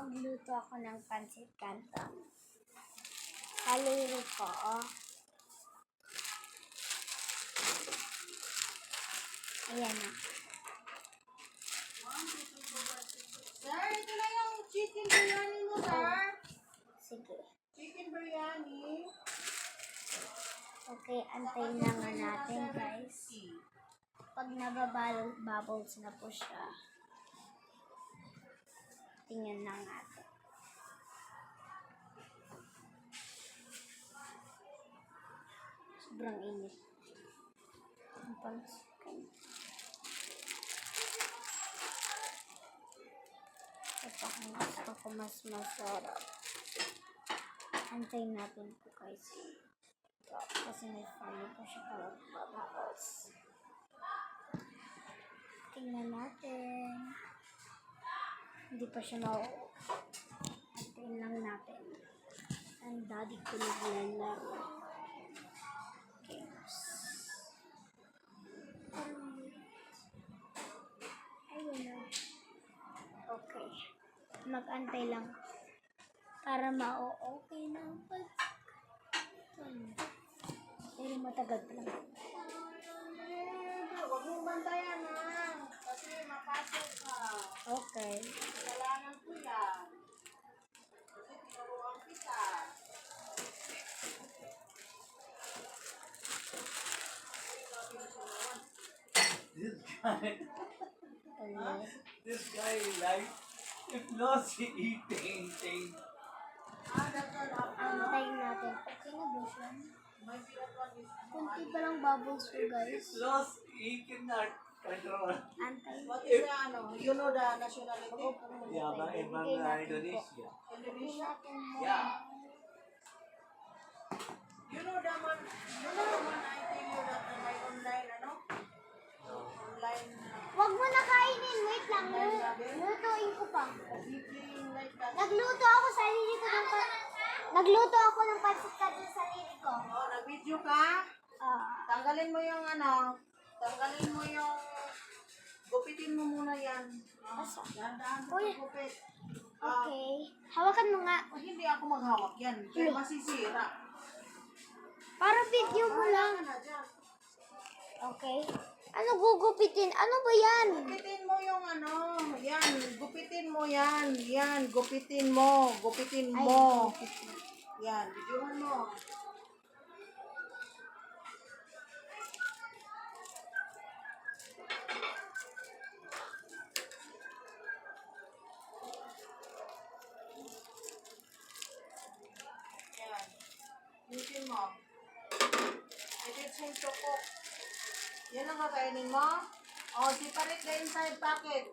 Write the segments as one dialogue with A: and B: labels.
A: Magluto ako ng pancit canton. Kaliri ko. Ayan na.
B: Sir, ito na yung chicken biryani mo, sir.
A: Sige.
B: Chicken biryani.
A: Okay, antayin na nga natin, guys. Pag nababubbles na po siya, tingnan na natin. Sobrang init. Ang pansikan. Ito kung gusto ko mas masarap. Antayin natin po, guys. Ito, kasi may fire pa siya pala bababbles. Tingnan natin. Hindi pa siya antayin lang natin. Ang daddy ko naglalaro. Games. Ayun na. Okay. Mag-antay lang. Para ma-okay na ang pero matagal pa lang.
B: Huwag mong bantayan, ha? Kasi mapasok ka.
A: Okay.
B: Kasalanan ko yan. Kasi tinuruan kita.
C: This guy like if lost eating thing.
A: Antayin natin. Okay na ba siya? Kunti pa lang bubbles ko, guys.
C: Lost he cannot control.
A: Antayin.
B: What is the, you know the nationality?
C: Yeah, but ibang Indonesia.
B: Indonesia?
C: Yeah.
B: You know the man, I tell you that my online, online,
A: Wag mo na kainin. Wait lang. Lutuin ko pa.
B: playing like that.
A: Nagluto ako ng pancit canton sa sarili ko.
B: Oh, nag-video ka? Tanggalin mo yung gupitin mo muna yan.
A: Asa?
B: Dahan-dahan mo
A: Uy.
B: gupit.
A: Okay. Hawakan mo nga.
B: Hindi ako maghawak yan. Kaya masisira.
A: Para video mo lang.
B: Wala na dyan.
A: Okay. Ano gugupitin? Ano ba yan?
B: Gupitin mo yung yan. Gupitin mo yan. Yan, gupitin mo. Gupitin mo. Yan, videohan mo. Yan. Gupitin mo. Edit sa choco. Yan ang kakainin mo. Oh, separate the inside packet.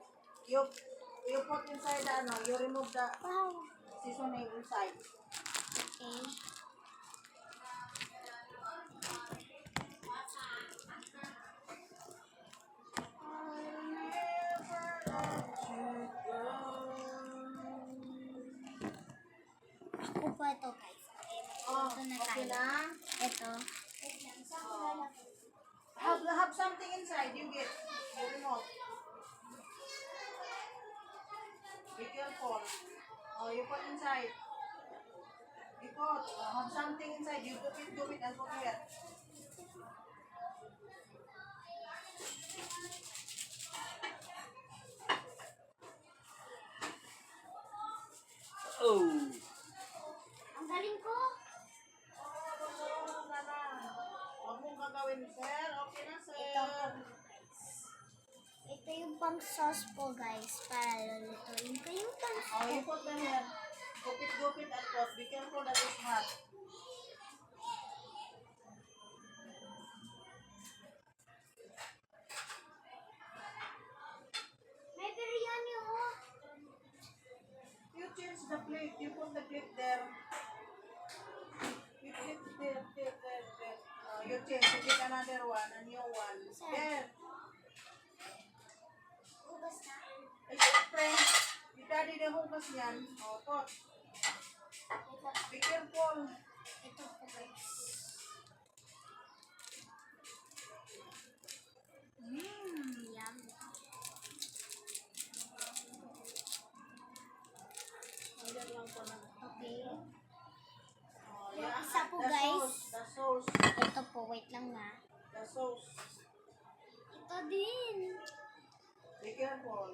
B: You put inside you remove the
A: Wow.
B: seasoning inside.
A: Okay. Ako po ito, guys. Okay,
B: Oh,
A: ito na
B: okay
A: tayo.
B: na.
A: Ito.
B: Have something inside. You get. You remove. Be careful. Oh, you put inside. You put. Have something inside. You put it and put here.
C: Oh.
A: Ang galing ko.
B: Huwag mong gagawin, sir. Okay na, sir.
A: Ito yung pang sauce po, guys. Para lulutuin ko yung pang
B: Oh, you put them here. Gupit at put. Be careful that it's hot.
A: May biryani, oh.
B: You change the plate. You put the plate there. You flip there. You change. You get another one, a new one. There.
A: Ugas na.
B: Ay, syempre. Yung daddy na hugas yan. O, pot. Be careful.
A: Ito po, guys. Yum. wait lang na.
B: The sauce.
A: Ito din.
B: Be careful.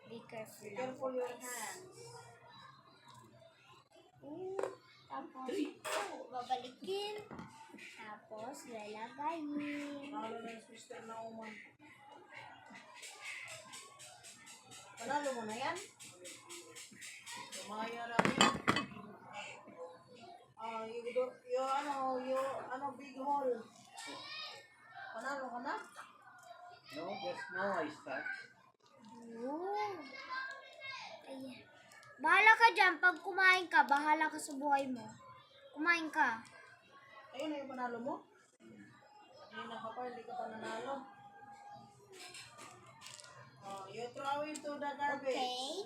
A: Be careful
B: Be
A: lang po
B: careful your
A: guys.
B: hands.
A: Tapos, babalikin. Tapos, lalagayin.
B: Panalo na yung sister na uman. Panalo mo na yan? Lumaya lang yan. Big hole. Panalo ka na?
C: No, just now I start.
A: Oh. Ayan. Bahala ka dyan. Pag kumain ka, bahala ka sa buhay mo. Kumain ka.
B: Ayun na yung panalo mo? Hindi ka pa, hindi ka pa nanalo. Oh, you throw into the garbage.
A: Okay.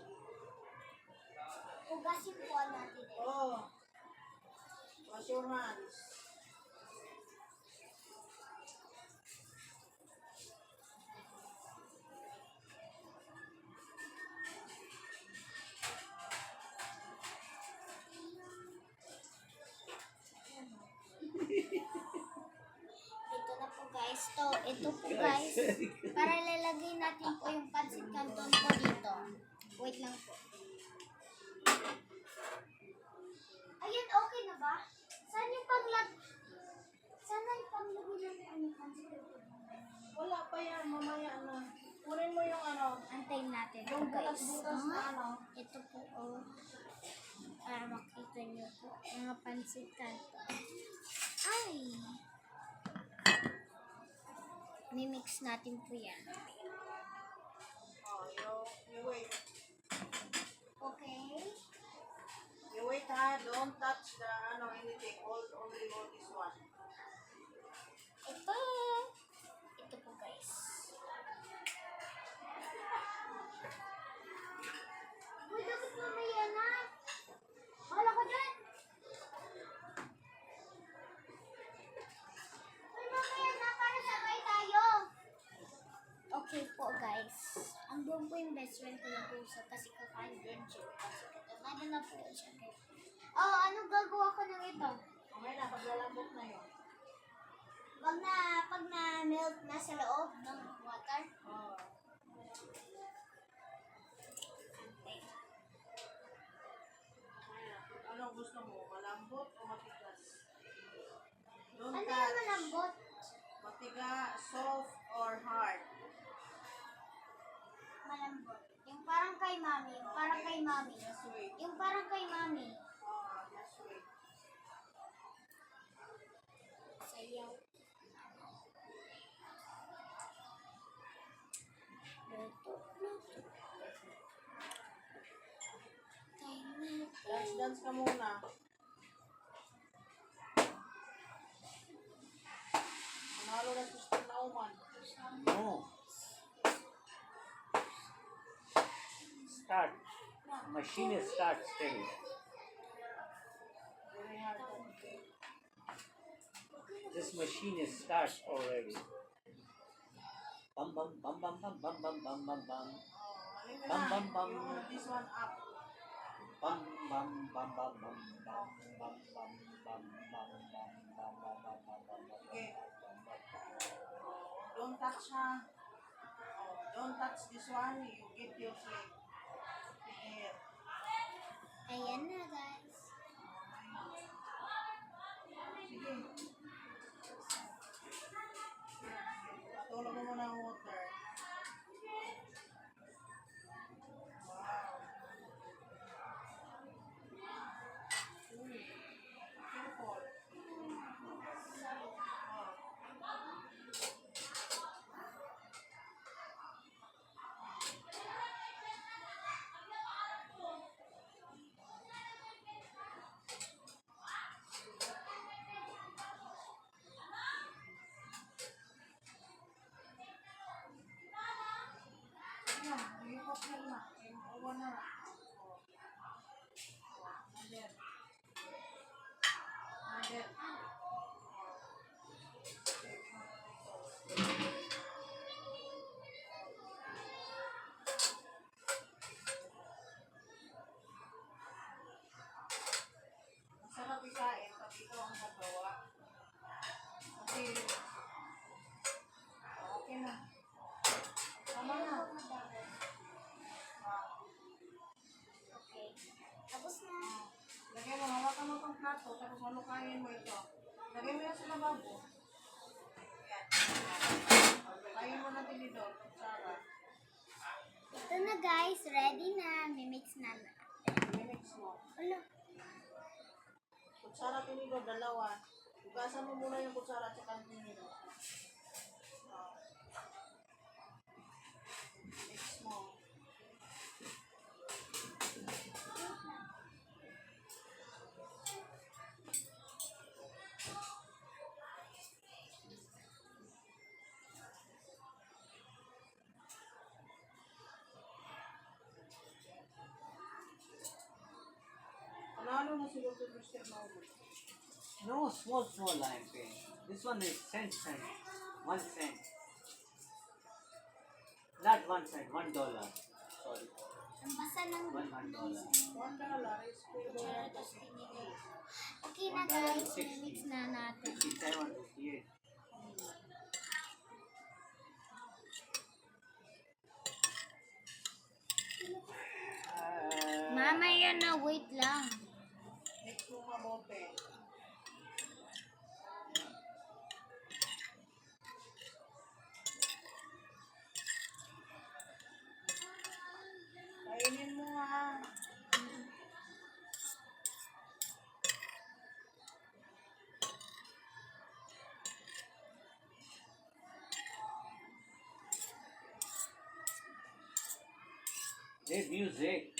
A: Hugasin po natin.
B: Oh. Wash your hands.
A: Ito na po guys. Ito po guys. Para lalagay natin po yung pancit canton po dito. Wait lang po. Ayan, okay na ba? Saan yung Sana yung panglagay natin ang pancit canton?
B: Wala pa yan, mamaya na. Kunin mo yung
A: Antayin natin po
B: yung
A: guys.
B: butas-butas na
A: Ito po oh. Para makita nyo po. Mga pancit canton. Ay! Mimix natin po yan.
B: Oh, you wait.
A: Okay.
B: You wait ha, don't touch the anything. Only hold this one.
A: Ito. Ito po guys. Uy, dapat mamaya na. Wala ko dyan. Uy, mamaya na para sabay tayo. Okay po guys. Ang buong po yung best friend ko na po sa kasi kakain din siya. Kasi katamadan na po siya. Oh, anong gagawa ko ng ito?
B: Okay na, paglalambot na yun.
A: Pag na-melt na sa loob ng water.
B: Oh. Ano gusto mo? Malambot o matigas? Don't
A: Ano yung
B: touch.
A: malambot?
B: Matiga, soft or hard?
A: Malambot. Yung parang kay mami. Yung parang kay mami.
B: Just wait.
A: Yung parang kay mami.
B: Oh, just wait.
A: Sayaw. Luto, luto.
B: Dance ka muna. Manalo na sister na uman.
C: No. Start. Machine starts steady.
B: Very hard.
C: This machine is start already. Bum bum bum bum bum bum bum bum bum bum.
B: Bam,
C: Bam, bam, bam.
B: You hold this one up.
C: Bum bum bum bum bum bum bum bum bum bum bum bum bum bum bum bum.
B: Okay. Don't touch ha. Oh, don't touch this one. You get your plate. Here.
A: Ayan na guys.
B: Sige. Patulog mo muna ang water. Wow. Ooh. Careful. Ayan, iikot yan na. Iwan na. Ayan. Ayan. Masarap ikain pag ikaw ang nagawa. plato, tapos malukayin mo ito. Lagay mo yan sa lababo. Yan. Kain mo na tinidor, kutsara.
A: Ito na guys, ready na. Mimix na na.
B: I-mix mo.
A: Ala,
B: Kutsara tinidor, dalawa. Hugasan mo muna yung kutsara at saka ang tinidor. Mix mo. Panalo na siguro ito yung step na ulit.
C: No, small I am paying. This one is cent. 1 cent. Not 1 cent, $1. Sorry.
A: ang basa ng
C: $1.
B: $1 is
A: kutsara
B: equivalent to
A: tapos tinidor.
B: 60.
A: Okay na guys, mimix na natin.
C: 57, 58.
A: Mamaya na, wait lang.
B: Mix mo mabuti. Kainin mo ha.
C: Hey, music.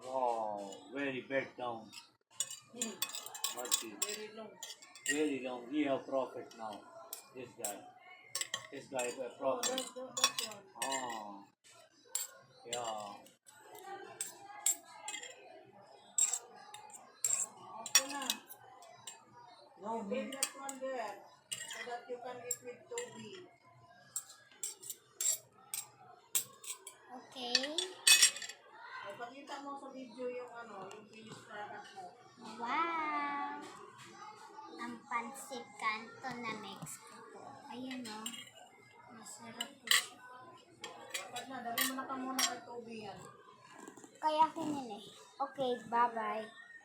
C: Wow, very bad down. Mercy.
B: Very long.
C: Very long. We have profit now. This guy. This guy is a
B: Oh,
C: profit.
B: that's one.
C: Oh. Yeah.
B: Okay na.
C: No,
B: Bring
C: me.
B: that one there so that you can eat with Toby.
A: Okay.
B: Ipakita mo sa video yung yung finished product mo.
A: Wow! Ang pancit canton na Mexico. Ayan o. Masarap po siya.
B: Dapat na, dali mo na ka muna kay Toby yan.
A: Kaya ko yun eh. Okay, bye-bye.